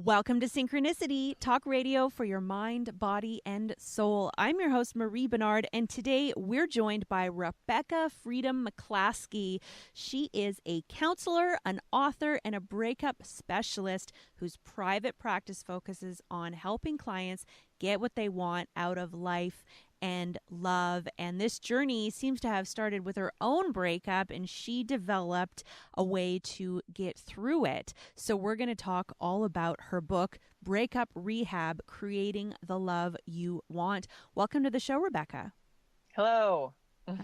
Welcome to Synchronicity, talk radio for your mind, body, and soul. I'm your host, Marie Benard, and today we're joined by Rebekah Freedom McClaskey. She is a counselor, an author, and a breakup specialist whose private practice focuses on helping clients get what they want out of life and love. And this journey seems to have started with her own breakup, and she developed a way to get through it. So we're going to talk all about her book, Breakup Rehab, Creating the Love You Want. Welcome to the show, Rebekah. Hello.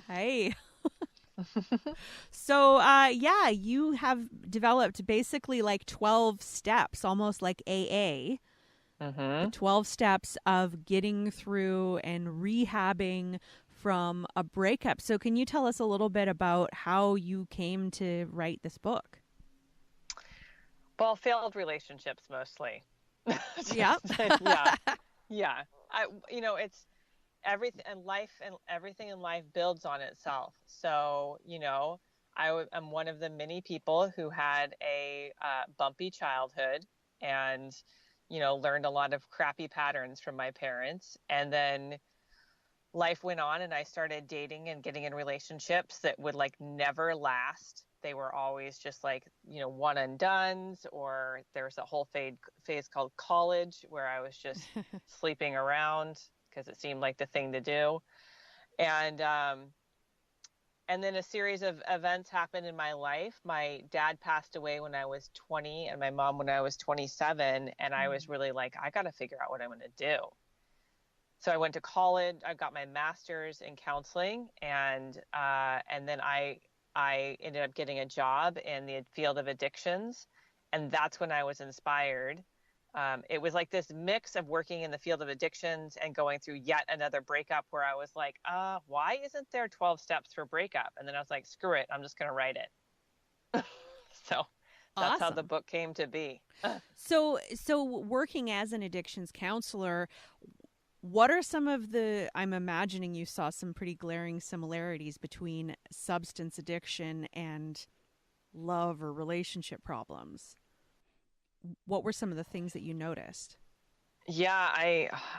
Hi. So, you have developed basically like 12 steps, almost like AA. 12 steps of getting through and rehabbing from a breakup. So can you tell us a little bit about how you came to write this book? Well, failed relationships mostly. Yeah. Yeah. It's everything everything in life builds on itself. So, I'm one of the many people who had a bumpy childhood and learned a lot of crappy patterns from my parents. And then life went on and I started dating and getting in relationships that would like never last. They were always just like, one and dones, or there's a whole phase called college where I was just sleeping around because it seemed like the thing to do. And then a series of events happened in my life. My dad passed away when I was 20 and my mom when I was 27. And I was really like, I got to figure out what I'm going to do. So I went to college. I got my master's in counseling. And then I ended up getting a job in the field of addictions. And that's when I was inspired. It was like this mix of working in the field of addictions and going through yet another breakup where I was like, why isn't there 12 steps for breakup? And then I was like, screw it, I'm just going to write it. So that's Awesome. how the book came to be. So working as an addictions counselor, what are some of I'm imagining you saw some pretty glaring similarities between substance addiction and love or relationship problems? What were some of the things that you noticed? Yeah,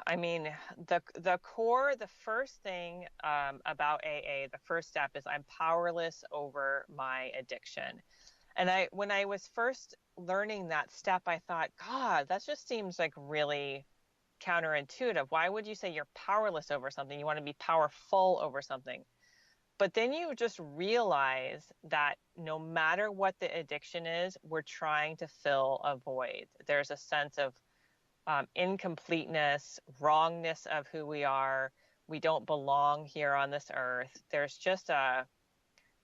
I mean, the core, the first thing about AA, the first step is I'm powerless over my addiction. And when I was first learning that step, I thought, God, that just seems like really counterintuitive. Why would you say you're powerless over something? You want to be powerful over something. But then you just realize that no matter what the addiction is, we're trying to fill a void. There's a sense of incompleteness, wrongness of who we are. We don't belong here on this earth. There's just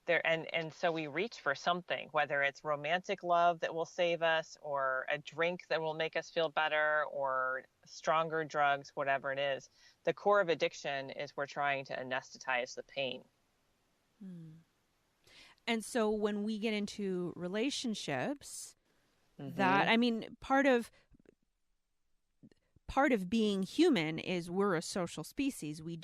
and so we reach for something, whether it's romantic love that will save us, or a drink that will make us feel better, or stronger drugs, whatever it is. The core of addiction is we're trying to anesthetize the pain. And so when we get into relationships, that, I mean, part of being human is we're a social species. We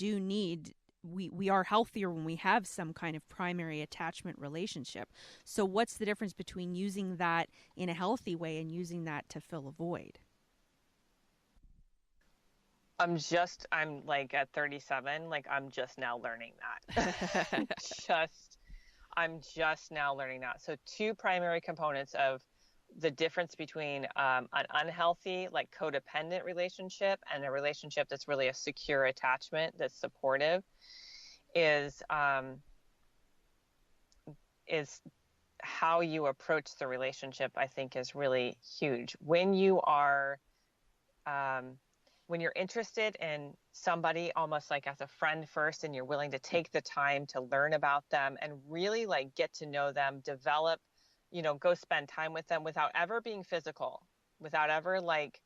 are healthier when we have some kind of primary attachment relationship. So what's the difference between using that in a healthy way and using that to fill a void? I'm like at 37, like I'm just now learning that. I'm just now learning that. So two primary components of the difference between an unhealthy, like codependent relationship and a relationship that's really a secure attachment that's supportive is how you approach the relationship, I think, is really huge. When you are when you're interested in somebody almost like as a friend first, and you're willing to take the time to learn about them and really like get to know them, develop, go spend time with them without ever being physical, without ever like,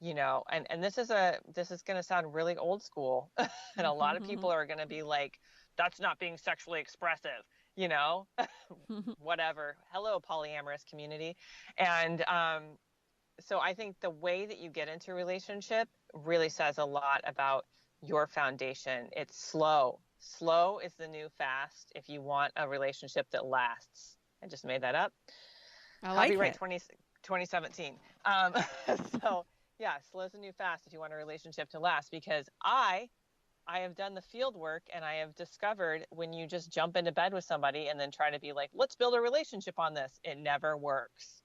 and this is going to sound really old school. And a lot of people are going to be like, that's not being sexually expressive, whatever. Hello, polyamorous community. And, so I think the way that you get into a relationship really says a lot about your foundation. It's slow. Slow is the new fast if you want a relationship that lasts. I just made that up. I like Copyright it. 2017. So yeah, slow and move fast if you want a relationship to last, because I have done the field work, and I have discovered when you just jump into bed with somebody and then try to be like, let's build a relationship on this, it never works.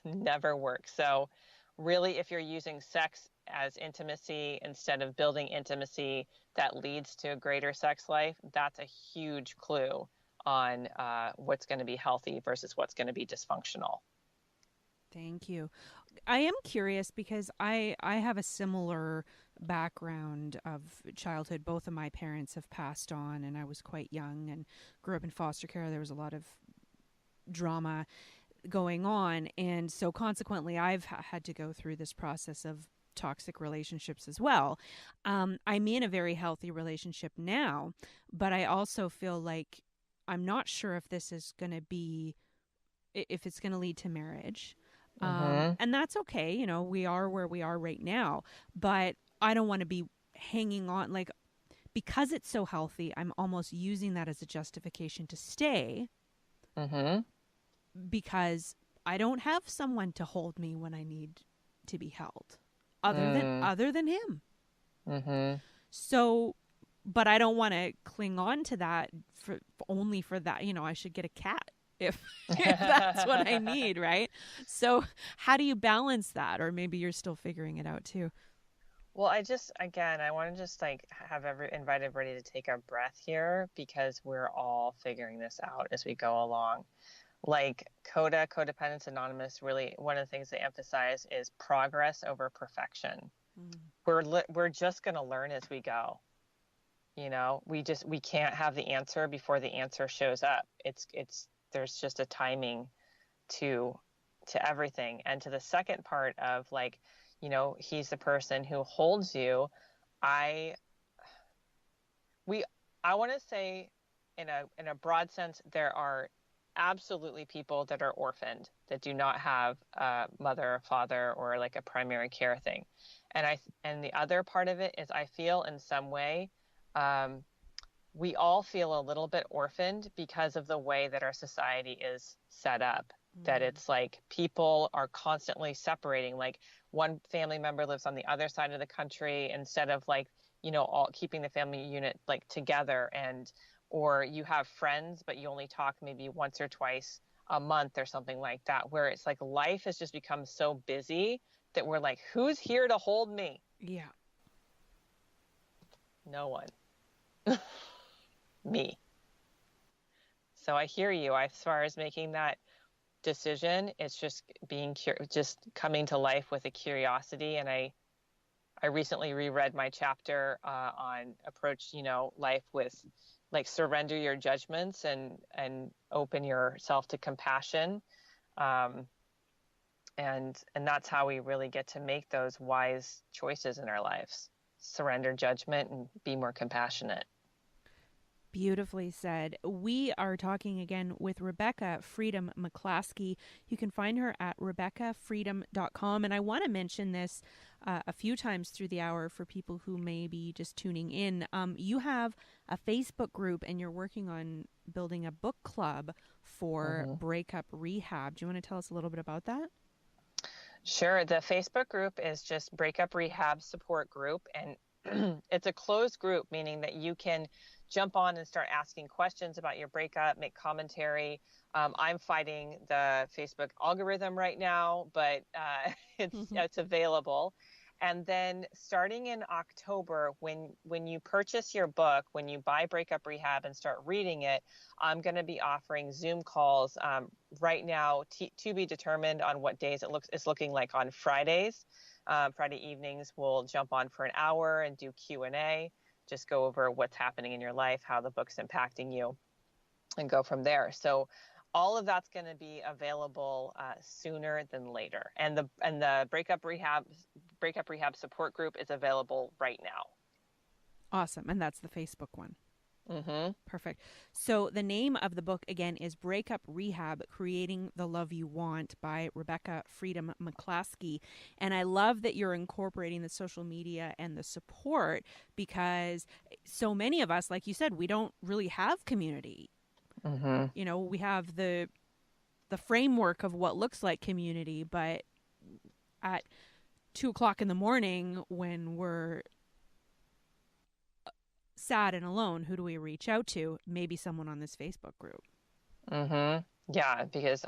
Never works. So really, if you're using sex as intimacy instead of building intimacy that leads to a greater sex life, that's a huge clue on what's going to be healthy versus what's going to be dysfunctional. Thank you. I am curious because I have a similar background of childhood. Both of my parents have passed on, and I was quite young and grew up in foster care. There was a lot of drama going on, and so consequently I've had to go through this process of toxic relationships as well. I'm in a very healthy relationship now, but I also feel like I'm not sure if this is going to be, if it's going to lead to marriage. And that's okay. You know, we are where we are right now, but I don't want to be hanging on, like, because it's so healthy, I'm almost using that as a justification to stay. Because I don't have someone to hold me when I need to be held other than him. So, but I don't want to cling on to that only for that. You know, I should get a cat if that's what I need, right? So how do you balance that? Or maybe you're still figuring it out too. Well, I want to just like invite everybody to take a breath here, because we're all figuring this out as we go along. Like Codependence Anonymous, really one of the things they emphasize is progress over perfection. We're just going to learn as we go. You know, we can't have the answer before the answer shows up. There's just a timing to everything. And to the second part of, like, you know, he's the person who holds you. I want to say in a broad sense, there are absolutely people that are orphaned, that do not have a mother or father or like a primary care thing. And the other part of it is, I feel in some way, we all feel a little bit orphaned because of the way that our society is set up. That it's like people are constantly separating. Like, one family member lives on the other side of the country instead of, like, you know, all keeping the family unit like together, or you have friends, but you only talk maybe once or twice a month or something like that, where it's like life has just become so busy that we're like, who's here to hold me? Yeah. No one. Me. So I hear you. As far as making that decision, it's just just coming to life with a curiosity. And I recently reread my chapter on approach, you know, life with, like, surrender your judgments and open yourself to compassion. And that's how we really get to make those wise choices in our lives. Surrender judgment and be more compassionate. Beautifully said. We are talking again with Rebekah Freedom McClaskey. You can find her at RebekahFreedom.com. And I want to mention this a few times through the hour for people who may be just tuning in. You have a Facebook group, and you're working on building a book club for Breakup Rehab. Do you want to tell us a little bit about that? Sure. The Facebook group is just Breakup Rehab Support Group, and it's a closed group, meaning that you can jump on and start asking questions about your breakup, make commentary. I'm fighting the Facebook algorithm right now, but it's available. And then starting in October, when you purchase your book, when you buy Breakup Rehab and start reading it, I'm going to be offering Zoom calls right now, to be determined on what days it's looking like on Fridays. Friday evenings, we'll jump on for an hour and do Q&A, just go over what's happening in your life, how the book's impacting you, and go from there. So all of that's going to be available sooner than later. And the Breakup Rehab support group is available right now. Awesome. And that's the Facebook one. Perfect. So the name of the book, again, is Breakup Rehab, Creating the Love You Want by Rebekah Freedom McClaskey. And I love that you're incorporating the social media and the support, because so many of us, like you said, we don't really have community. You know, we have the the framework of what looks like community, but at 2:00 in the morning when we're sad and alone, who do we reach out to? Maybe someone on this Facebook group. Mm-hmm. Yeah, because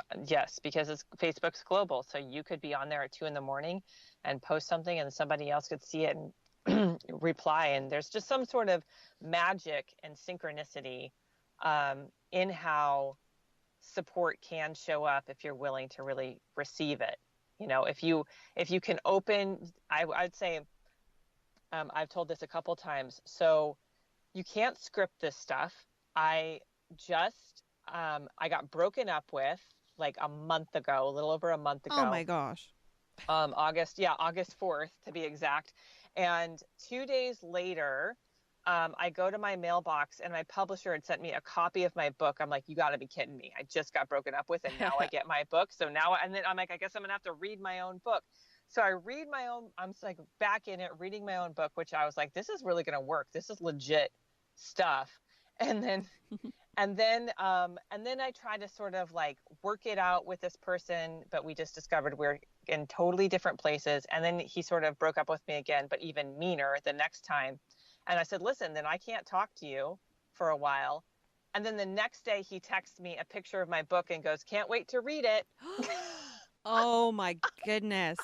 Facebook's global. So you could be on there at 2 a.m. and post something and somebody else could see it and reply. And there's just some sort of magic and synchronicity in how support can show up if you're willing to really receive it. You know, if you can open, I'd say, I've told this a couple times. So you can't script this stuff. I got broken up with like a little over a month ago. Oh my gosh. August 4th to be exact. And 2 days later, I go to my mailbox and my publisher had sent me a copy of my book. I'm like, you got to be kidding me. I just got broken up with and now I get my book. So now, and then I'm like, I guess I'm going to have to read my own book. So I read I'm like back in it, reading my own book, which I was like, this is really going to work. This is legit stuff. And then I tried to sort of like work it out with this person, but we just discovered we're in totally different places. And then he sort of broke up with me again, but even meaner the next time. And I said, listen, then I can't talk to you for a while. And then the next day he texts me a picture of my book and goes, can't wait to read it. Oh my goodness.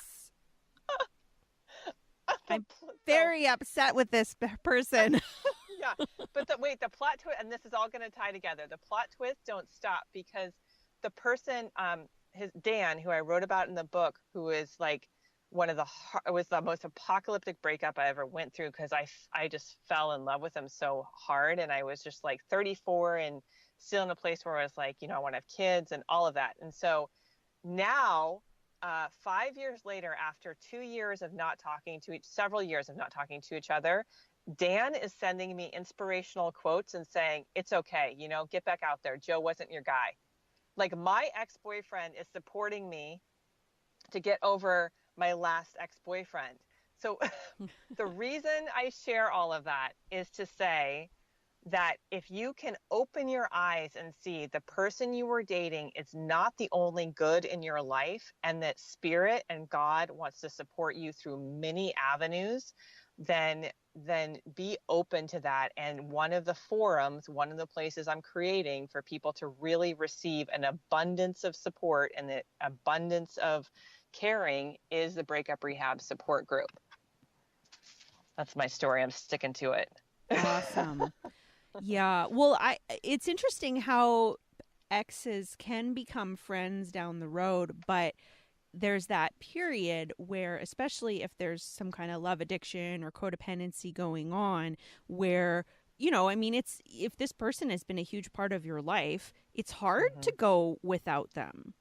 I'm very upset with this person. Yeah, but the plot twist, and this is all going to tie together. The plot twists don't stop because the person, Dan, who I wrote about in the book, who is like it was the most apocalyptic breakup I ever went through because I just fell in love with him so hard, and I was just like 34 and still in a place where I was like, I want to have kids and all of that. And so now, 5 years later, after several years of not talking to each other, Dan is sending me inspirational quotes and saying, it's okay, get back out there. Joe wasn't your guy. Like my ex-boyfriend is supporting me to get over my last ex-boyfriend. So the reason I share all of that is to say that if you can open your eyes and see the person you were dating is not the only good in your life, and that Spirit and God wants to support you through many avenues, then be open to that. And one of the places I'm creating for people to really receive an abundance of support and the abundance of caring is the Breakup Rehab support group. That's my story. I'm sticking to it. Awesome. Yeah. Well, it's interesting how exes can become friends down the road, but there's that period where, especially if there's some kind of love addiction or codependency going on, where, it's, if this person has been a huge part of your life, it's hard to go without them.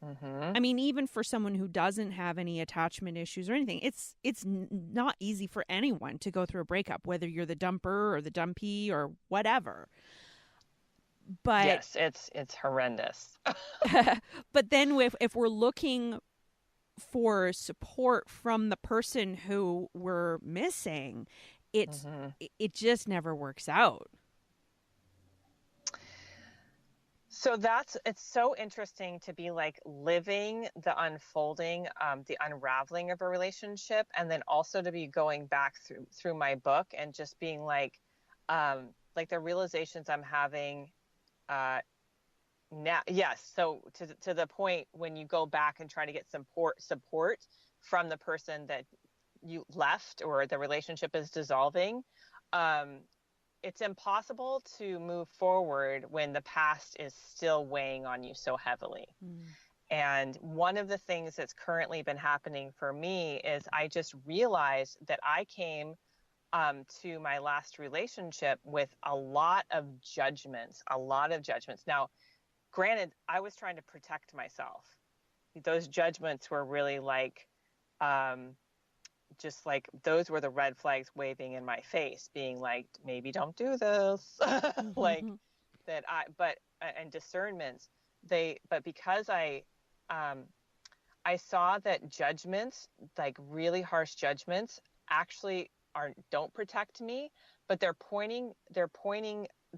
Mm-hmm. I mean, even for someone who doesn't have any attachment issues or anything, it's not easy for anyone to go through a breakup, whether you're the dumper or the dumpy or whatever. But yes, it's horrendous. But then if we're looking for support from the person who we're missing, it just never works out. So it's so interesting to be like living the unfolding, the unraveling of a relationship, and then also to be going back through my book and just being like the realizations I'm having now. Yes. So to the point when you go back and try to get support from the person that you left or the relationship is dissolving, it's impossible to move forward when the past is still weighing on you so heavily. And one of the things that's currently been happening for me is I just realized that I came to my last relationship with a lot of judgments. Now, granted, I was trying to protect myself. Those judgments were really like, just like those were the red flags waving in my face, being like, maybe don't do this. Like that and discernments, but because I saw that judgments, like really harsh judgments, actually don't protect me, but they're pointing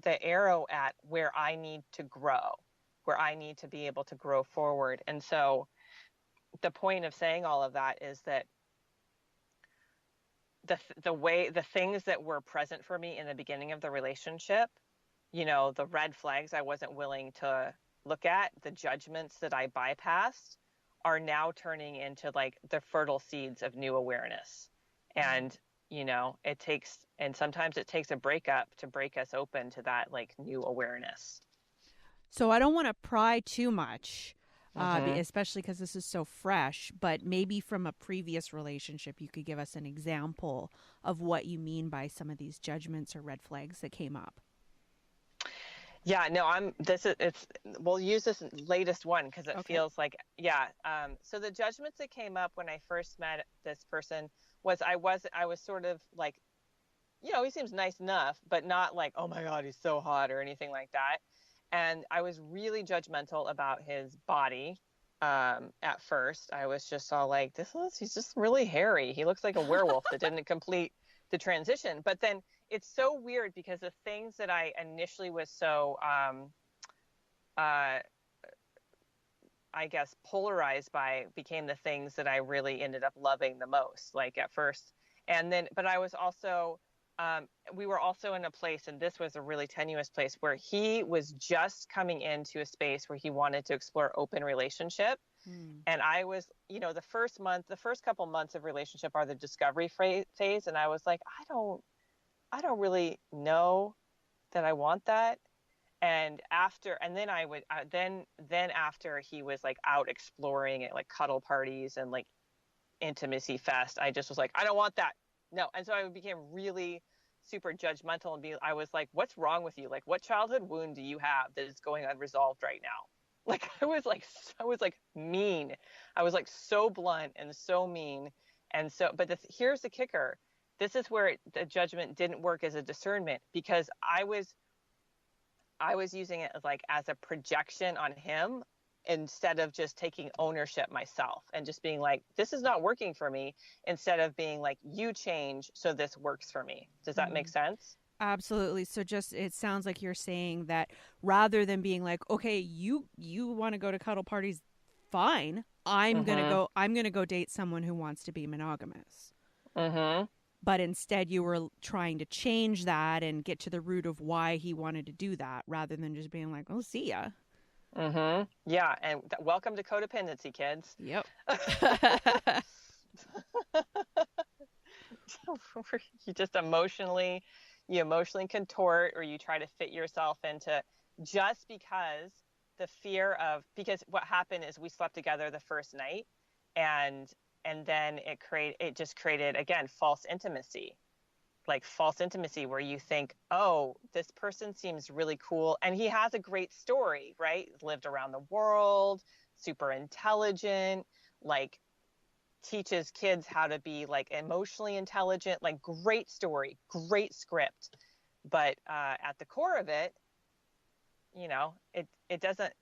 the arrow at where I need to grow. where I need to be able to grow forward. And so the point of saying all of that is that the things that were present for me in the beginning of the relationship, the red flags I wasn't willing to look at, the judgments that I bypassed, are now turning into like the fertile seeds of new awareness. And sometimes it takes a breakup to break us open to that like new awareness. So I don't want to pry too much, especially because this is so fresh, but maybe from a previous relationship, you could give us an example of what you mean by some of these judgments or red flags that came up. Yeah, no, we'll use this latest one because it feels like, so the judgments that came up when I first met this person was I was sort of like, he seems nice enough, but not like, oh my God, he's so hot or anything like that. And I was really judgmental about his body. At first, I was just all like, he's just really hairy. He looks like a werewolf that didn't complete the transition. But then it's so weird because the things that I initially was so, I guess, polarized by became the things that I really ended up loving the most, like at first. And then, but I was also, we were also in a place, and this was a really tenuous place, where he was just coming into a space where he wanted to explore open relationship. And I was, the first couple months of relationship are the discovery phase. And I was like, I don't really know that I want that. And then after he was like out exploring at like cuddle parties and like intimacy fest, I just was like, I don't want that. No. And so I became really super judgmental I was like, what's wrong with you? Like, what childhood wound do you have that is going unresolved right now? Like, I was like mean. I was like so blunt and so mean. And so, but here's the kicker. This is where the judgment didn't work as a discernment, because I was using it as a projection on him, instead of just taking ownership myself and just being like, this is not working for me, instead of being like, you change so this works for me. Does that make sense? Absolutely. So it sounds like you're saying that rather than being like, okay, you want to go to cuddle parties, fine. I'm going to go date someone who wants to be monogamous. But instead you were trying to change that and get to the root of why he wanted to do that, rather than just being like, oh, see ya. Yeah. And welcome to codependency, kids. Yep. You just emotionally contort, or you try to fit yourself into, just because because what happened is we slept together the first night, and then it just created, again, false intimacy where you think, oh, this person seems really cool. And he has a great story, right? Lived around the world, super intelligent, like teaches kids how to be like emotionally intelligent, like great story, great script. But at the core of it, it doesn't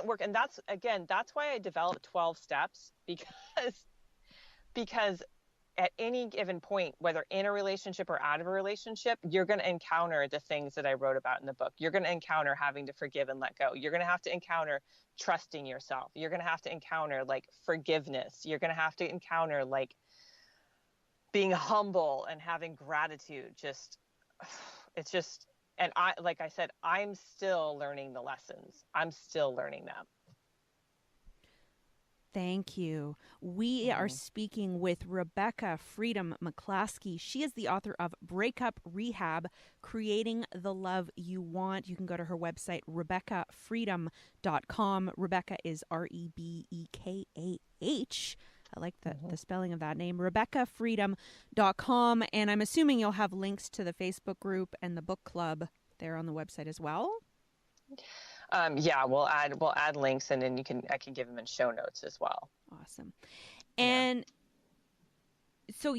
work. And that's why I developed 12 steps, because at any given point, whether in a relationship or out of a relationship, you're going to encounter the things that I wrote about in the book. You're going to encounter having to forgive and let go. You're going to have to encounter trusting yourself. You're going to have to encounter like forgiveness. You're going to have to encounter like being humble and having gratitude. And like I said, I'm still learning the lessons. I'm still learning them. Thank you. We are speaking with Rebekah Freedom McClaskey. She is the author of Breakup Rehab, Creating the Love You Want. You can go to her website, RebekahFreedom.com. Rebekah is REBEKAH. I like the spelling of that name, RebekahFreedom.com. And I'm assuming you'll have links to the Facebook group and the book club there on the website as well. Yeah, we'll add links, and then I can give them in show notes as well. Awesome. And so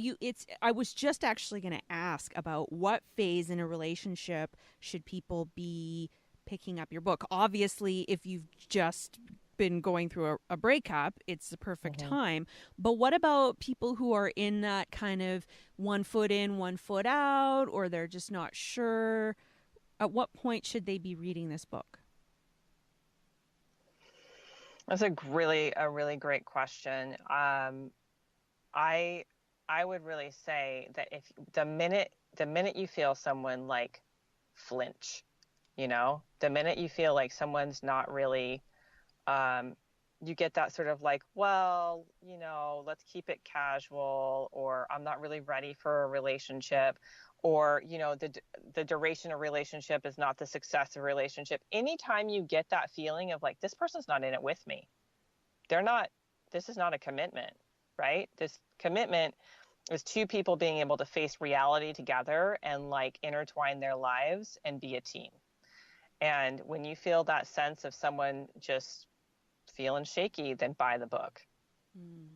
I was just actually going to ask about what phase in a relationship should people be picking up your book. Obviously, if you've just been going through a breakup, it's the perfect time. But what about people who are in that kind of 1 foot in, 1 foot out, or they're just not sure? At what point should they be reading this book? That's a really great question. I I would really say that if the minute you feel someone like flinch, the minute you feel like someone's not really, um, you get that sort of like, well, let's keep it casual, or I'm not really ready for a relationship, or the duration of relationship is not the success of relationship. Anytime you get that feeling of like this person's not in it with me, they're not. This is not a commitment, right? This commitment is two people being able to face reality together and like intertwine their lives and be a team. And when you feel that sense of someone just feeling shaky, then buy the book.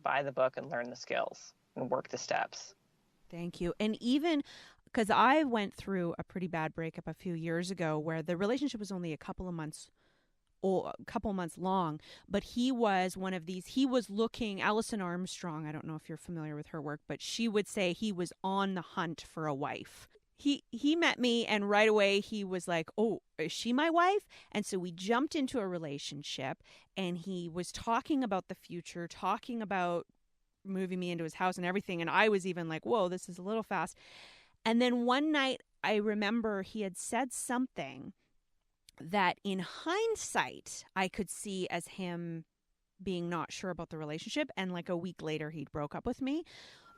Buy the book and learn the skills and work the steps. Thank you. And even because I went through a pretty bad breakup a few years ago where the relationship was only a couple of months or a couple months long, but he was one of these. He was looking, Alison Armstrong, I don't know if you're familiar with her work, but she would say he was on the hunt for a wife. He met me and right away he was like, "Oh, is she my wife?" And so we jumped into a relationship and he was talking about the future, talking about moving me into his house and everything, and I was even like, "Whoa, this is a little fast." And then one night I remember he had said something that in hindsight I could see as him being not sure about the relationship, and like a week later he broke up with me.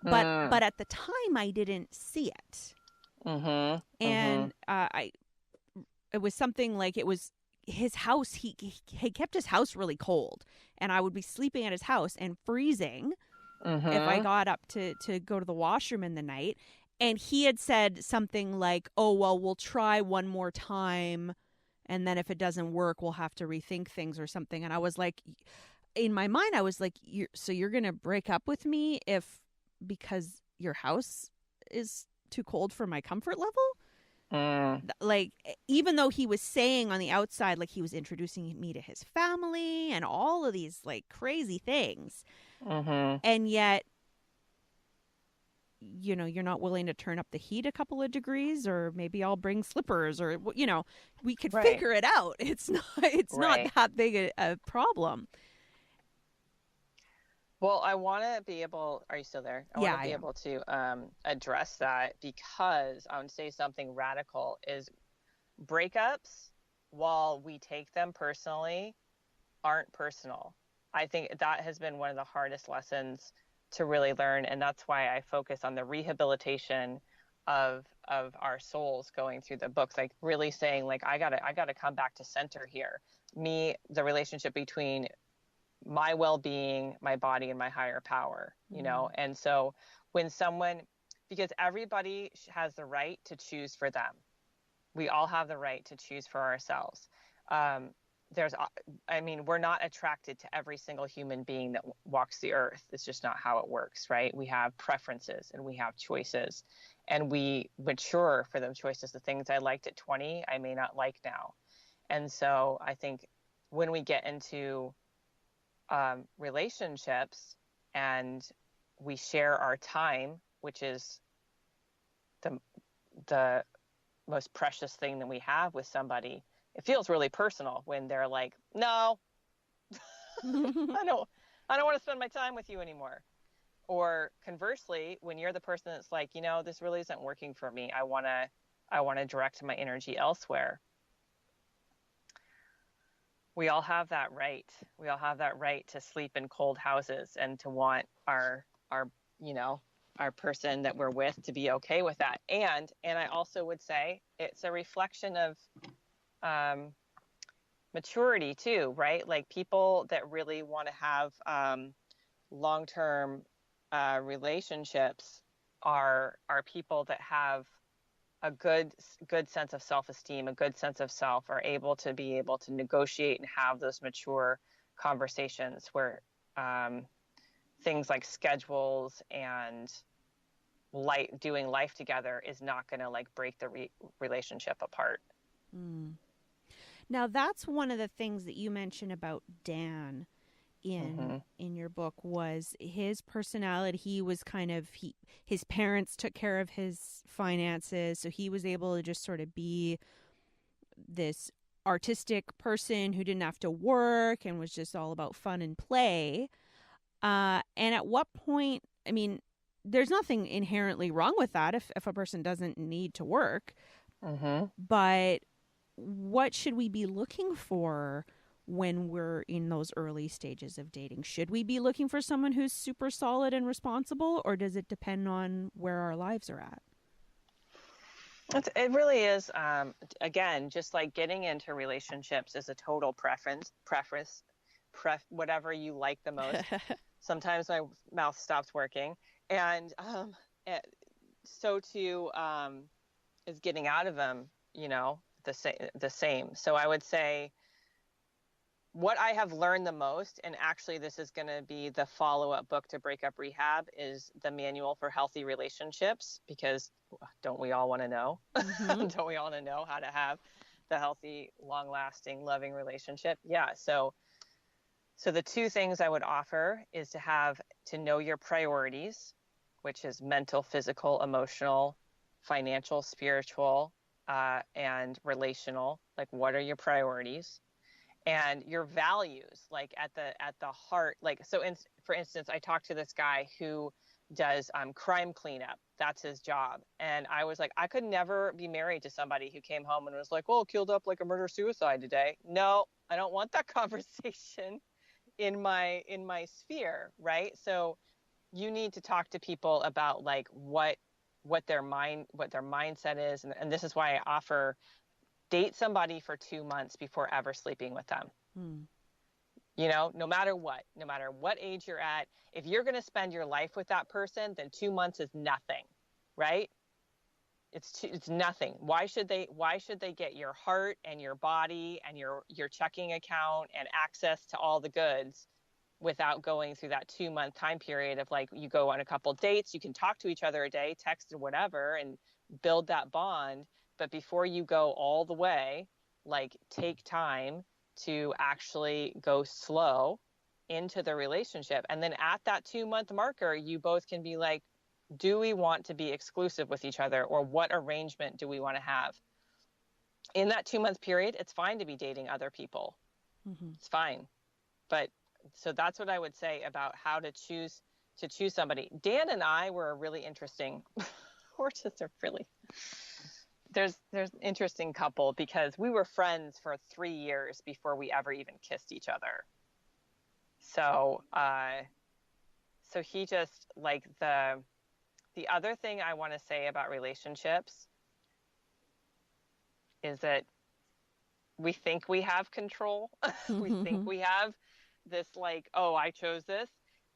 But at the time I didn't see it. Mm-hmm. And it was something like, it was his house. He kept his house really cold, and I would be sleeping at his house and freezing if I got up to go to the washroom in the night. And he had said something like, "Oh, well, we'll try one more time, and then if it doesn't work, we'll have to rethink things," or something. And I was like, in my mind, I was like, so you're going to break up with me because your house is too cold for my comfort level? Like, even though he was saying on the outside, like he was introducing me to his family and all of these like crazy things. And yet, you're not willing to turn up the heat a couple of degrees, or maybe I'll bring slippers, or, we could figure it out. It's not that big a problem. Well, I want to be able, are you still there? I want to be able to address that, because I want to say something radical is breakups, while we take them personally, aren't personal. I think that has been one of the hardest lessons to really learn. And that's why I focus on the rehabilitation of our souls going through the books, like really saying like, I gotta come back to center here. The relationship between my well-being, my body, and my higher power, And so because everybody has the right to choose for them. We all have the right to choose for ourselves. We're not attracted to every single human being that walks the earth. It's just not how it works, right? We have preferences and we have choices, and we mature for those choices. The things I liked at 20, I may not like now. And so I think when we get into relationships and we share our time, which is the most precious thing that we have with somebody, it feels really personal when they're like, "No, I don't want to spend my time with you anymore." Or conversely, when you're the person that's like, this really isn't working for me. I want to direct my energy elsewhere. We all have that right. We all have that right to sleep in cold houses and to want our person that we're with to be okay with that. And I also would say it's a reflection of maturity too, right? Like people that really want to have long-term relationships are people that have a good sense of self-esteem, a good sense of self, are able to negotiate and have those mature conversations where things like schedules and doing life together is not going to like break the relationship apart. Now, that's one of the things that you mentioned about Dan in your book, was his personality. He was his parents took care of his finances, so he was able to just sort of be this artistic person who didn't have to work and was just all about fun and play. And at what point, I mean, there's nothing inherently wrong with that if a person doesn't need to work. Mm-hmm. But what should we be looking for when we're in those early stages of dating? Should we be looking for someone who's super solid and responsible, or does it depend on where our lives are at? It really is. Again, just like getting into relationships is a total preference, whatever you like the most. Sometimes my mouth stops working. And so too is getting out of them, the same. So I would say what I have learned the most, and actually this is going to be the follow-up book to Breakup Rehab, is the Manual for Healthy Relationships, because don't we all want to know? Mm-hmm. Don't we all want to know how to have the healthy, long-lasting, loving relationship? Yeah. So the two things I would offer is to know your priorities, which is mental, physical, emotional, financial, spiritual, and relational. Like, what are your priorities? And your values, like at the heart. Like, so for instance, I talked to this guy who does crime cleanup. That's his job. And I was like, I could never be married to somebody who came home and was like, oh, killed up like a murder-suicide today. No, I don't want that conversation in my sphere, right? So you need to talk to people about like what their mindset is, and this is why I offer date somebody for 2 months before ever sleeping with them. No matter what age you're at, if you're going to spend your life with that person, then 2 months is nothing, right? It's nothing. Why should they get your heart and your body and your checking account and access to all the goods without going through that 2 month time period of like, you go on a couple dates, you can talk to each other a day, text or whatever, and build that bond. But before you go all the way, like, take time to actually go slow into the relationship. And then at that 2 month marker, you both can be like, do we want to be exclusive with each other, or what arrangement do we want to have? In that 2 month period, it's fine to be dating other people. Mm-hmm. It's fine. But so that's what I would say about how to choose somebody. Dan and I were a really interesting, we're just a really, there's an interesting couple, because we were friends for 3 years before we ever even kissed each other. So, so he just, like, the other thing I want to say about relationships is that we think we have control. We think we have this, like, oh, I chose this,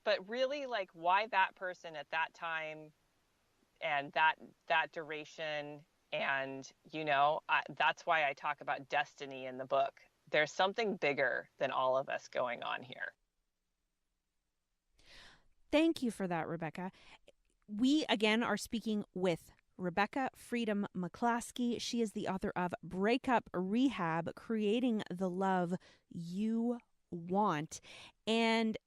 but really, like, why that person at that time and that duration. And, that's why I talk about destiny in the book. There's something bigger than all of us going on here. Thank you for that, Rebekah. We, again, are speaking with Rebekah Freedom McClaskey. She is the author of Breakup Rehab, Creating the Love You Want. And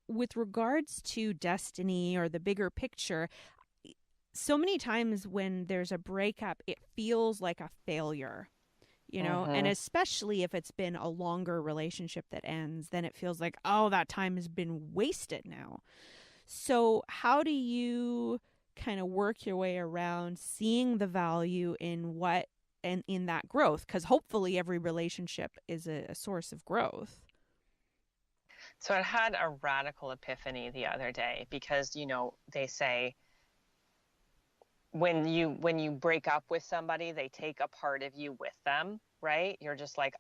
with regards to destiny or the bigger picture, so many times when there's a breakup, it feels like a failure, and especially if it's been a longer relationship that ends, then it feels like, oh, that time has been wasted now. So how do you kind of work your way around seeing the value in in that growth? Because hopefully every relationship is a source of growth. So I had a radical epiphany the other day, because, they say when you break up with somebody, they take a part of you with them, right? You're just like,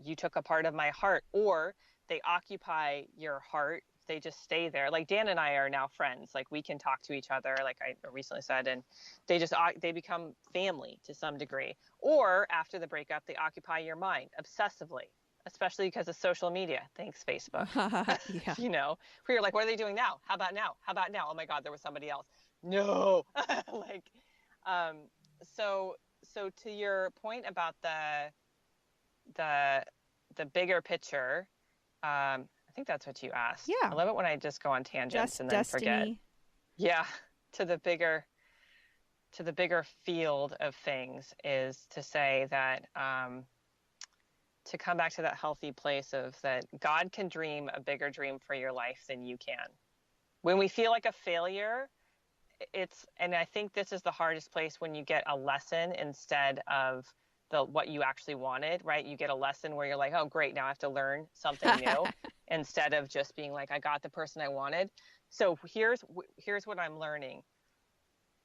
you took a part of my heart, or they occupy your heart. They just stay there. Like, Dan and I are now friends. Like, we can talk to each other, like I recently said, and they become family to some degree. Or after the breakup, they occupy your mind obsessively, especially because of social media. Thanks, Facebook. Yeah. Where you're like, what are they doing now? How about now? Oh my God, there was somebody else. No. Like, so to your point about the bigger picture, I think that's what you asked. Yeah. I love it when I just go on tangents and then destiny. forget. Yeah. To the bigger field of things is to say that, to come back to that healthy place of that God can dream a bigger dream for your life than you can. When we feel like a failure, and I think this is the hardest place, when you get a lesson instead of what you actually wanted, right? You get a lesson where you're like, oh, great, now I have to learn something new instead of just being like, I got the person I wanted. So here's what I'm learning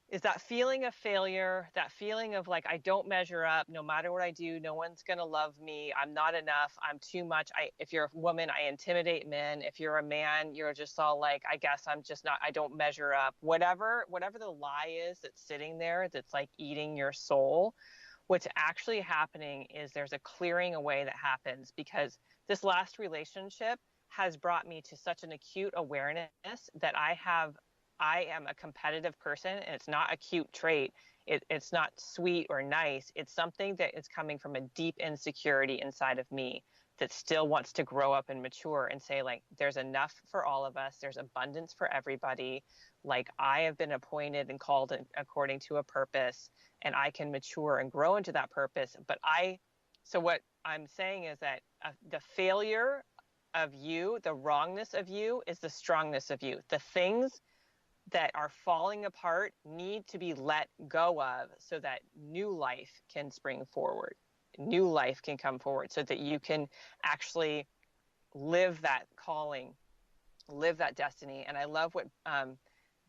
is that feeling of failure, that feeling of like, I don't measure up, no matter what I do, no one's going to love me. I'm not enough. I'm too much. If you're a woman, I intimidate men. If you're a man, you're just all like, I guess I'm just not, I don't measure up. Whatever the lie is that's sitting there, that's like eating your soul. What's actually happening is there's a clearing away that happens, because this last relationship has brought me to such an acute awareness that I am a competitive person, and it's not a cute trait. It's not sweet or nice. It's something that is coming from a deep insecurity inside of me that still wants to grow up and mature and say, like, there's enough for all of us. There's abundance for everybody. Like, I have been appointed and called according to a purpose, and I can mature and grow into that purpose. So what I'm saying is that the failure of you, the wrongness of you, is the strongness of you. The things that are falling apart need to be let go of so that new life can spring forward. New life can come forward so that you can actually live that calling, live that destiny. And I love what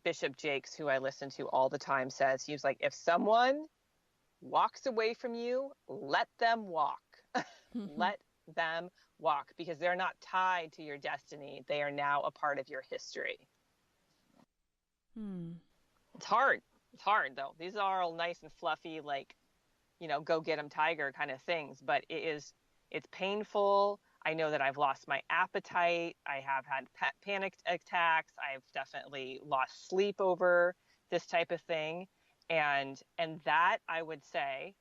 Bishop Jakes, who I listen to all the time, says. He was like, if someone walks away from you, let them walk. Let them walk, because they're not tied to your destiny. They are now a part of your history. It's hard. It's hard, though. These are all nice and fluffy, like, go get 'em tiger kind of things. But it's painful. I know that I've lost my appetite. I have had panic attacks. I've definitely lost sleep over this type of thing. And that, I would say,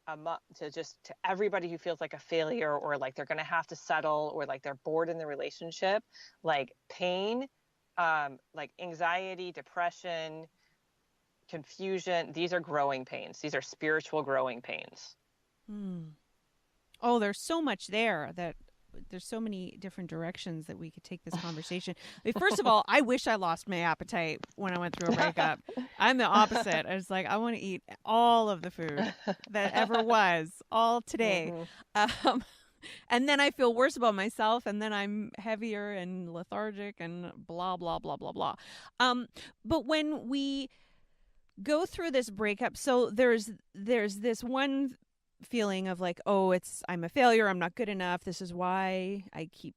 to everybody who feels like a failure, or like they're going to have to settle, or like they're bored in the relationship, like pain, like anxiety, depression, confusion, these are growing pains. These are spiritual growing pains. Oh, there's so much there, that there's so many different directions that we could take this conversation. First of all, I wish I lost my appetite when I went through a breakup. I'm the opposite. I was like, I want to eat all of the food that ever was, all today. And then I feel worse about myself, and then I'm heavier and lethargic and blah, blah, blah, blah, blah. But when we go through this breakup, so there's this one feeling of like, oh, I'm a failure. I'm not good enough. This is why I keep,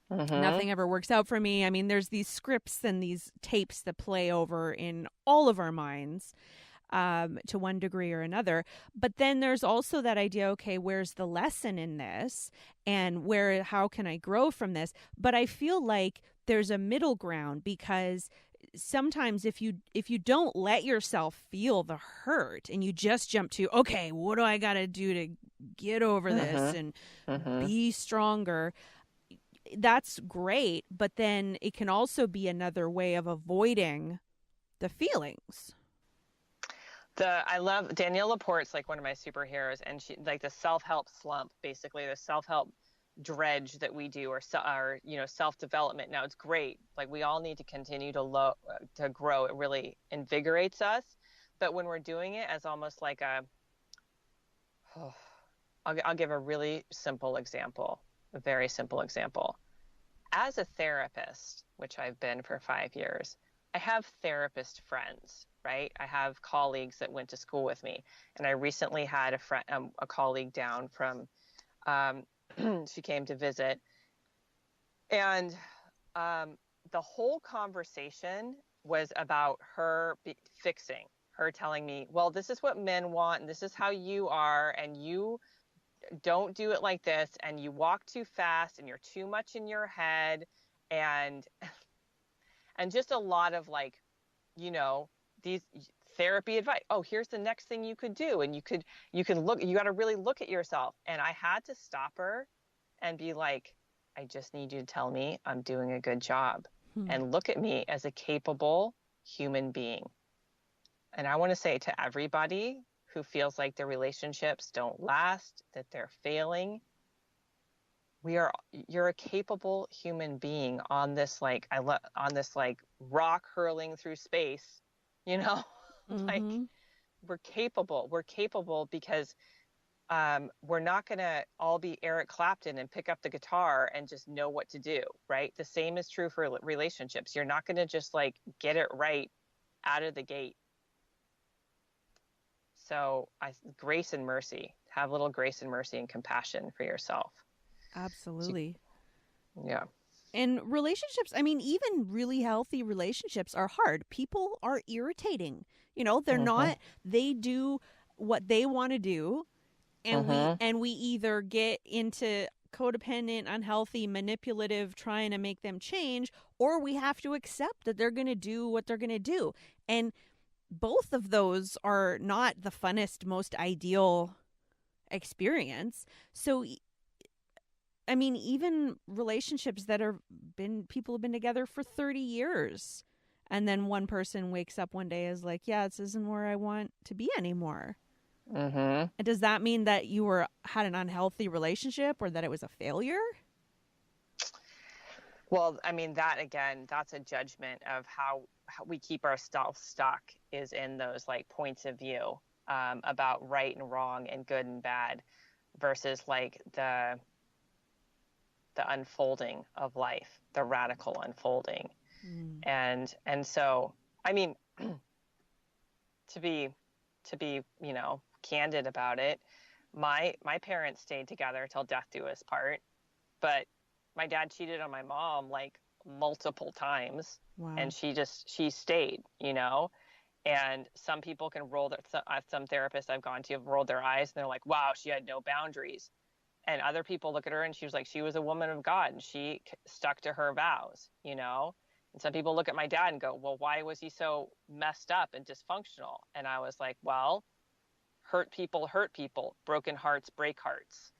nothing ever works out for me. I mean, there's these scripts and these tapes that play over in all of our minds. To one degree or another. But then there's also that idea, okay, where's the lesson in this? And how can I grow from this? But I feel like there's a middle ground, because sometimes if you don't let yourself feel the hurt, and you just jump to, okay, what do I got to do to get over this and be stronger? That's great. But then it can also be another way of avoiding the feelings. I love Danielle Laporte's like one of my superheroes, and she, like, the self-help slump, basically the self-help dredge that we do, or self-development. Now, it's great. Like, we all need to continue to grow. It really invigorates us. But when we're doing it as almost like I'll give a really simple example, a very simple example. As a therapist, which I've been for 5 years, I have therapist friends. Right? I have colleagues that went to school with me, and I recently had a colleague down from, she came to visit, and the whole conversation was about her fixing, her telling me, well, this is what men want, and this is how you are, and you don't do it like this, and you walk too fast, and you're too much in your head, and just a lot of like, these therapy advice. Oh, here's the next thing you could do. And you can look, you got to really look at yourself. And I had to stop her and be like, I just need you to tell me I'm doing a good job and look at me as a capable human being. And I want to say to everybody who feels like their relationships don't last, that they're failing. You're a capable human being on this, like, on this, like, rock hurling through space, you know, like, Mm-hmm. we're capable because we're not going to all be Eric Clapton and pick up the guitar and just know what to do, right? The same is true for relationships. You're not going to just, like, get it right out of the gate. So grace and mercy, have a little grace and mercy and compassion for yourself. Absolutely. Yeah. And relationships, I mean, even really healthy relationships are hard. People are irritating. You know, they're not, they do what they want to do. And we either get into codependent, unhealthy, manipulative, trying to make them change, or we have to accept that they're going to do what they're going to do. And both of those are not the funnest, most ideal experience. So, I mean, even relationships that people have been together for 30 years. And then one person wakes up one day is like, yeah, this isn't where I want to be anymore. And does that mean that you had an unhealthy relationship or that it was a failure? Well, I mean, that, again, that's a judgment of how we keep ourselves stuck, is in those, like, points of view about right and wrong and good and bad versus, like, the unfolding of life, the radical unfolding. And so, I mean, to be, you know, candid about it, my parents stayed together till death do us part, but my dad cheated on my mom, like, multiple times. Wow. And she stayed, you know. And some people can some therapists I've gone to have rolled their eyes and they're like, wow, she had no boundaries. And other people look at her and she was like, she was a woman of God and she stuck to her vows, you know. And some people look at my dad and go, well, why was he so messed up and dysfunctional? And I was like, well, hurt people, broken hearts break hearts.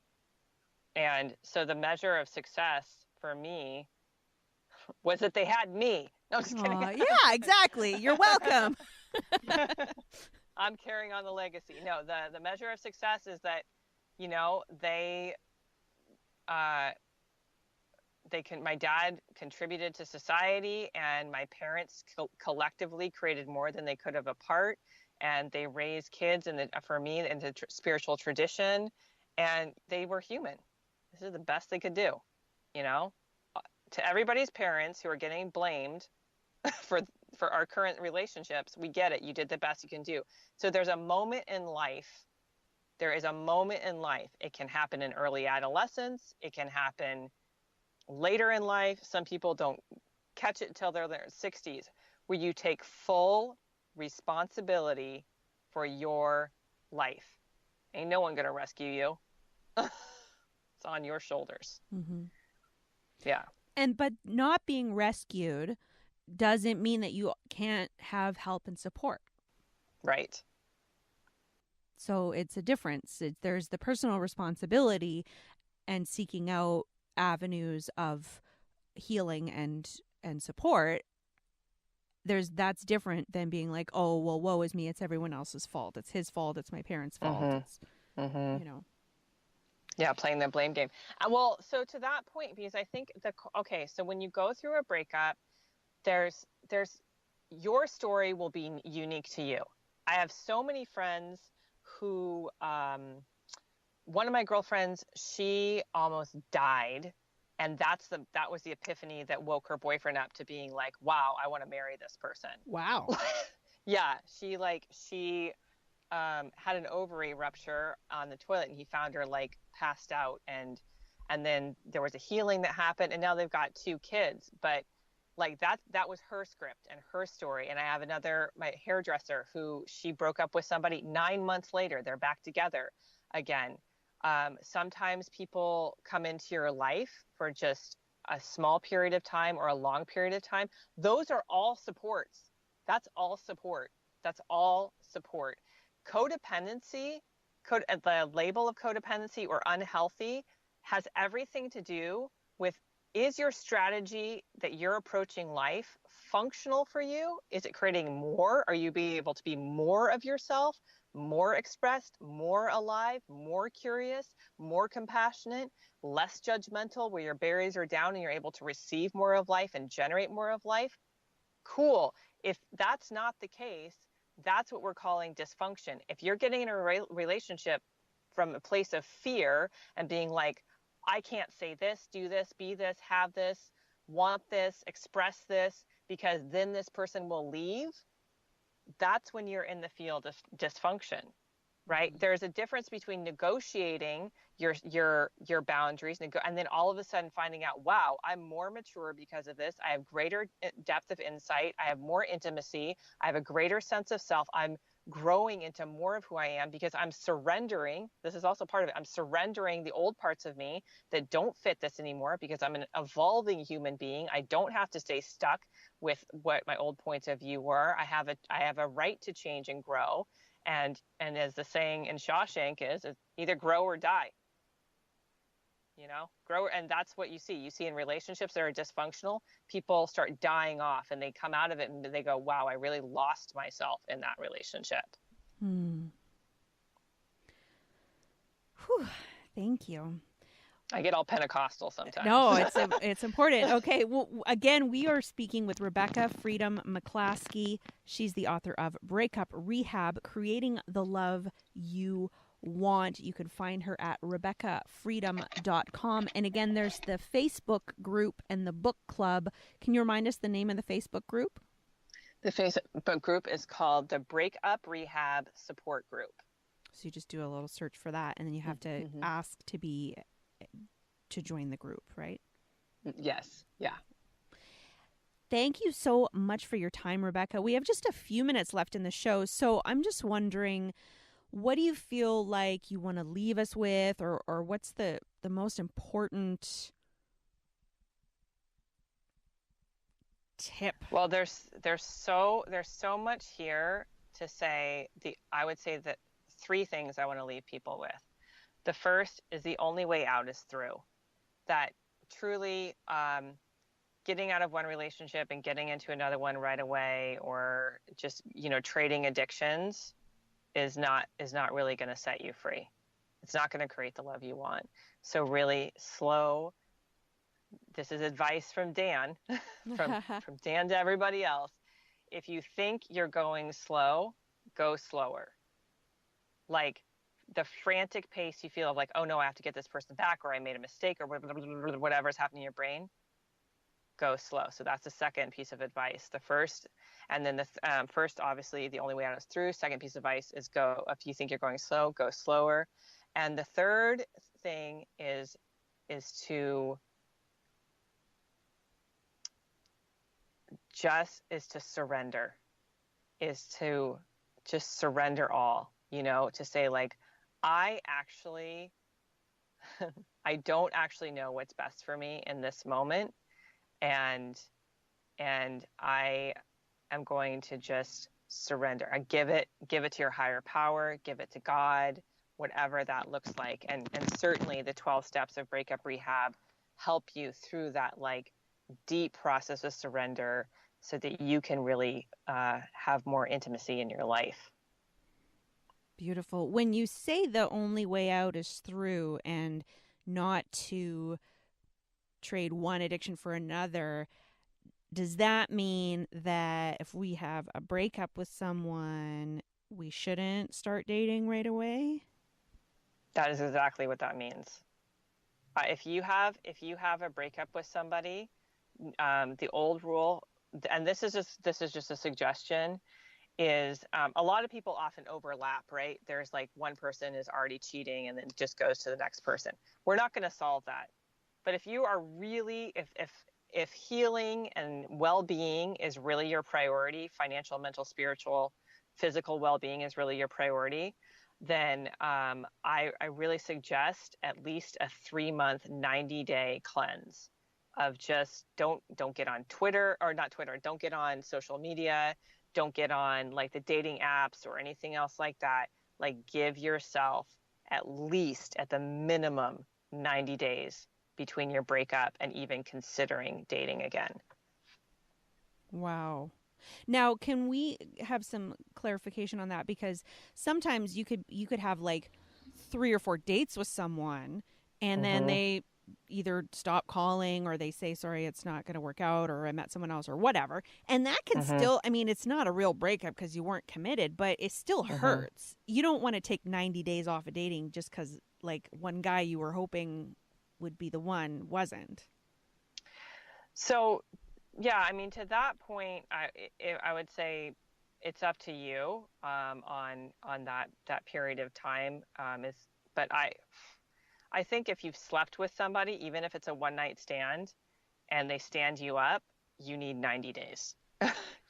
And so the measure of success for me was that they had me. No, I'm just kidding. Yeah, exactly. You're welcome. I'm carrying on the legacy. No, the measure of success is that, you know, my dad contributed to society, and my parents collectively created more than they could have apart. And they raised kids for me in the spiritual tradition, and they were human. This is the best they could do, you know. To everybody's parents who are getting blamed for our current relationships, we get it. You did the best you can do. So there's a moment in life. There is a moment in life. It can happen in early adolescence. It can happen later in life. Some people don't catch it until they're in their 60s, where you take full responsibility for your life. Ain't no one going to rescue you. It's on your shoulders. Yeah. But not being rescued doesn't mean that you can't have help and support. Right. So it's a difference. There's the personal responsibility and seeking out avenues of healing and support. That's different than being like, oh, well, woe is me. It's everyone else's fault. It's his fault. It's my parents' fault. It's, you know. Yeah, playing the blame game. Well, so to that point, because I think so when you go through a breakup, there's your story will be unique to you. I have so many friends who, one of my girlfriends, she almost died. And that was the epiphany that woke her boyfriend up to being like, wow, I want to marry this person. Wow. Yeah. She had an ovary rupture on the toilet, and he found her, like, passed out. And then there was a healing that happened, and now they've got 2 kids. But, like, that was her script and her story. And I have my hairdresser, who she broke up with somebody 9 months later. They're back together again. Sometimes people come into your life for just a small period of time or a long period of time. Those are all supports. That's all support. Codependency, the label of codependency or unhealthy, has everything to do with, is your strategy that you're approaching life functional for you? Is it creating more? Are you being able to be more of yourself? more expressed, more alive, more curious, more compassionate, less judgmental, where your barriers are down and you're able to receive more of life and generate more of life. Cool. If that's not the case, that's what we're calling dysfunction. If you're getting in a relationship from a place of fear and being like, I can't say this, do this, be this, have this, want this, express this, because then this person will leave, that's when you're in the field of dysfunction, right? Mm-hmm. There's a difference between negotiating your boundaries and then all of a sudden finding out, wow, I'm more mature because of this. I have greater depth of insight. I have more intimacy. I have a greater sense of self. I'm growing into more of who I am because I'm surrendering. This is also part of it. I'm surrendering the old parts of me that don't fit this anymore because I'm an evolving human being. I don't have to stay stuck with what my old points of view were. I have a right to change and grow. And as the saying in Shawshank is either grow or die. Grow. And that's what you see. You see in relationships that are dysfunctional, people start dying off and they come out of it and they go, wow, I really lost myself in that relationship. Whew. Thank you. I get all Pentecostal sometimes. No, it's important. Okay. Well, again, we are speaking with Rebekah Freedom McClaskey. She's the author of Breakup Rehab, Creating the Love You Want. You can find her at RebekahFreedom.com. And again, there's the Facebook group and the book club. Can you remind us the name of the Facebook group? The Facebook group is called the Breakup Rehab Support Group. So you just do a little search for that, and then you have to ask to join the group, right? Yes. Yeah. Thank you so much for your time, Rebekah. We have just a few minutes left in the show, so I'm just wondering, what do you feel like you want to leave us with, or what's the most important tip? Well, there's so much here to say. I would say that 3 things I want to leave people with. The first is the only way out is through. That truly getting out of one relationship and getting into another one right away, or just trading addictions is not really going to set you free. It's not going to create the love you want. So really slow. This is advice from Dan, from Dan to everybody else. If you think you're going slow, go slower. Like the frantic pace you feel of like, oh no, I have to get this person back, or I made a mistake, or whatever's happening in your brain, go slow. So that's the second piece of advice. The first, and then the first, obviously, the only way out is through. Second piece of advice is go. If you think you're going slow, go slower. And the third thing is to surrender. Is to just surrender all. To say like, I don't actually know what's best for me in this moment. And I am going to just surrender. I give it to your higher power, give it to God, whatever that looks like. And certainly the 12 steps of Breakup Rehab help you through that like deep process of surrender so that you can really have more intimacy in your life. Beautiful. When you say the only way out is through and not to trade one addiction for another, does that mean that if we have a breakup with someone, we shouldn't start dating right away? That is exactly what that means. If you have a breakup with somebody, the old rule, and this is just a suggestion, is a lot of people often overlap, right? There's like one person is already cheating and then just goes to the next person. We're not going to solve that. But if you are really, if healing and well-being is really your priority, financial, mental, spiritual, physical well-being is really your priority, then I really suggest at least a 3-month, 90-day cleanse of just don't get on Twitter, or not Twitter, don't get on social media, don't get on like the dating apps or anything else like that. Like give yourself at least, at the minimum, 90 days between your breakup and even considering dating again. Wow. Now, can we have some clarification on that? Because sometimes you could have like 3 or 4 dates with someone, and then Mm-hmm. they either stop calling or they say, sorry, it's not going to work out, or I met someone else or whatever. And that can Mm-hmm. still, I mean, it's not a real breakup because you weren't committed, but it still Mm-hmm. hurts. You don't want to take 90 days off of dating just because like one guy you were hoping would be the one wasn't. So, yeah, I mean, to that point, I would say it's up to you on that period of time. But I think if you've slept with somebody, even if it's a one night stand, and they stand you up, you need 90 days.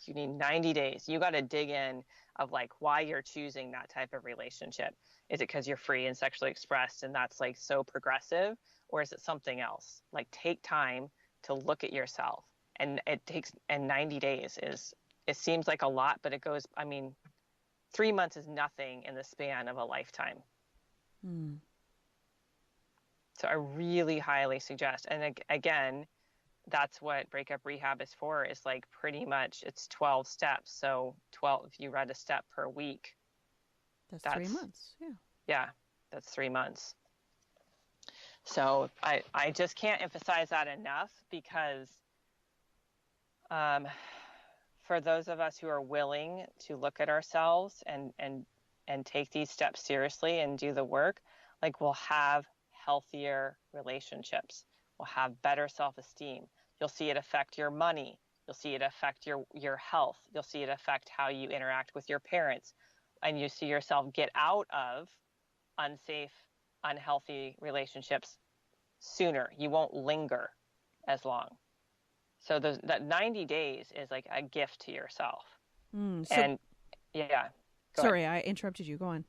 You need 90 days. You got to dig in of like why you're choosing that type of relationship. Is it because you're free and sexually expressed and that's like so progressive? Or is it something else? Like take time to look at yourself. And 90 days it seems like a lot, but it goes, I mean, 3 months is nothing in the span of a lifetime. Hmm. So I really highly suggest, and again, that's what breakup rehab is for, is like pretty much it's 12 steps. So 12, if you read a step per week, That's three that's, months. Yeah. yeah, that's 3 months. So I just can't emphasize that enough because um, for those of us who are willing to look at ourselves and take these steps seriously and do the work, like we'll have healthier relationships. We'll have better self-esteem. You'll see it affect your money. You'll see it affect your health. You'll see it affect how you interact with your parents. And you see yourself get out of unsafe, unhealthy relationships sooner. You won't linger as long. So that 90 days is like a gift to yourself. So, And yeah, go ahead. sorry, I interrupted you. Go on.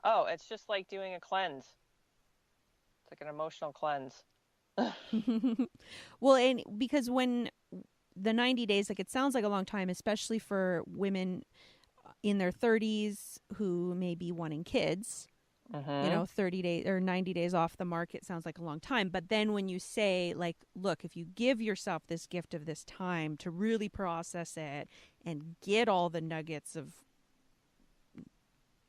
Oh, it's just like doing a cleanse. It's like an emotional cleanse. Well, and because when the 90 days, like it sounds like a long time, especially for women in their 30s who may be wanting kids. Mm-hmm. 30 days or 90 days off the market sounds like a long time. But then when you say, like, look, if you give yourself this gift of this time to really process it and get all the nuggets of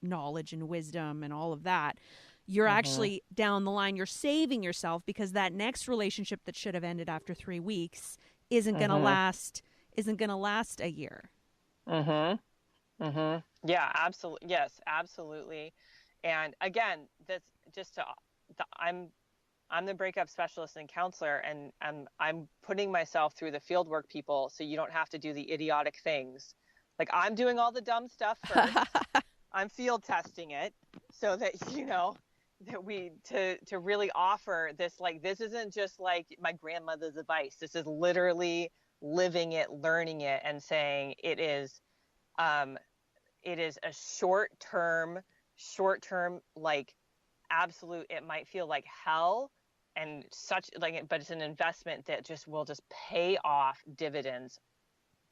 knowledge and wisdom and all of that, you're Mm-hmm. actually down the line, you're saving yourself because that next relationship that should have ended after 3 weeks isn't going to Mm-hmm. last a year. Mm-hmm. Mm-hmm. Yeah, absolutely. Yes, absolutely. And again, that's just I'm the breakup specialist and counselor, and I'm putting myself through the field work, people, so you don't have to do the idiotic things. Like I'm doing all the dumb stuff first. I'm field testing it so that that we to really offer this, like this isn't just like my grandmother's advice. This is literally living it, learning it, and saying um it is a short term like absolute, it might feel like hell and such like, but it's an investment that will just pay off dividends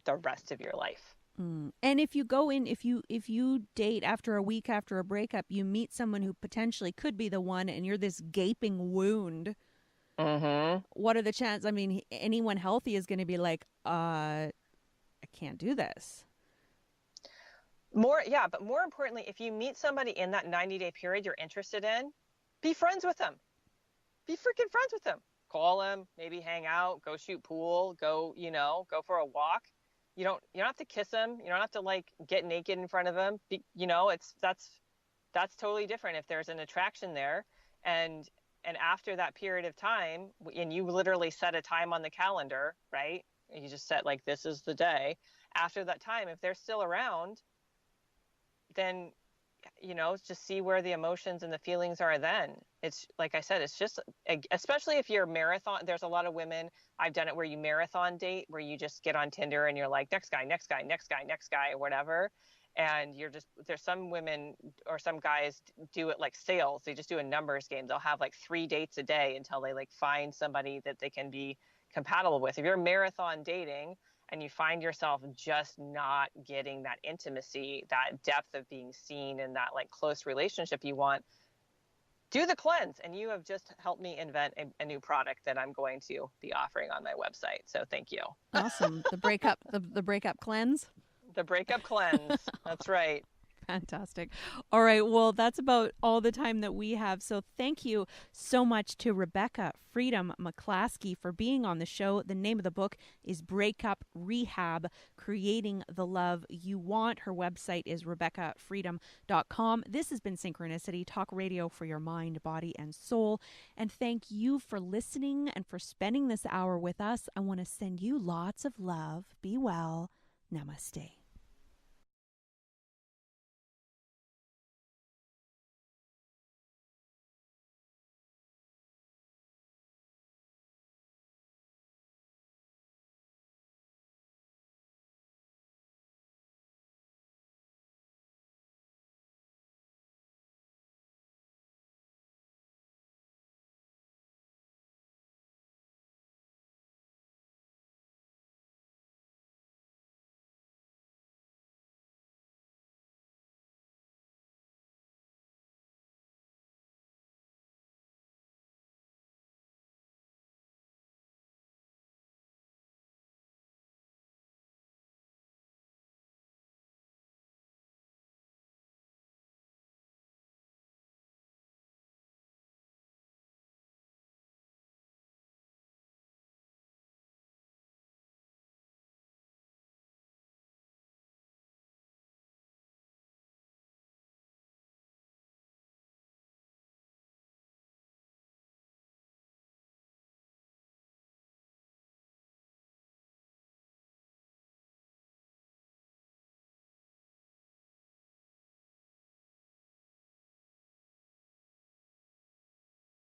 the rest of your life. And if you go in, if you date after a week after a breakup, you meet someone who potentially could be the one, and you're this gaping wound. Mm-hmm. What are the chances? I mean, anyone healthy is going to be like, I can't do this. But more importantly, if you meet somebody in that 90-day period you're interested in, be friends with them. Be freaking friends with them. Call them, maybe hang out, go shoot pool, go for a walk. You don't have to kiss them. You don't have to like get naked in front of them. That's totally different if there's an attraction there. And after that period of time, and you literally set a time on the calendar, right? You just set like, this is the day. After that time, if they're still around, then just see where the emotions and the feelings are. Then it's like I said, it's just, especially if you're marathon, there's a lot of women, I've done it, where you marathon date, where you just get on Tinder and you're like, next guy, next guy, next guy, next guy, or whatever. And there's some women or some guys do it like sales. They just do a numbers game. They'll have like 3 dates a day until they like find somebody that they can be compatible with. If you're marathon dating and you find yourself just not getting that intimacy, that depth of being seen, and that like close relationship you want, do the cleanse. And you have just helped me invent a new product that I'm going to be offering on my website. So thank you. Awesome. The breakup cleanse. The breakup cleanse. That's right. Fantastic. All right. Well, that's about all the time that we have. So thank you so much to Rebekah Freedom McClaskey for being on the show. The name of the book is Breakup Rehab, Creating the Love You Want. Her website is RebekahFreedom.com. This has been Synchronicity, talk radio for your mind, body, and soul. And thank you for listening and for spending this hour with us. I want to send you lots of love. Be well. Namaste.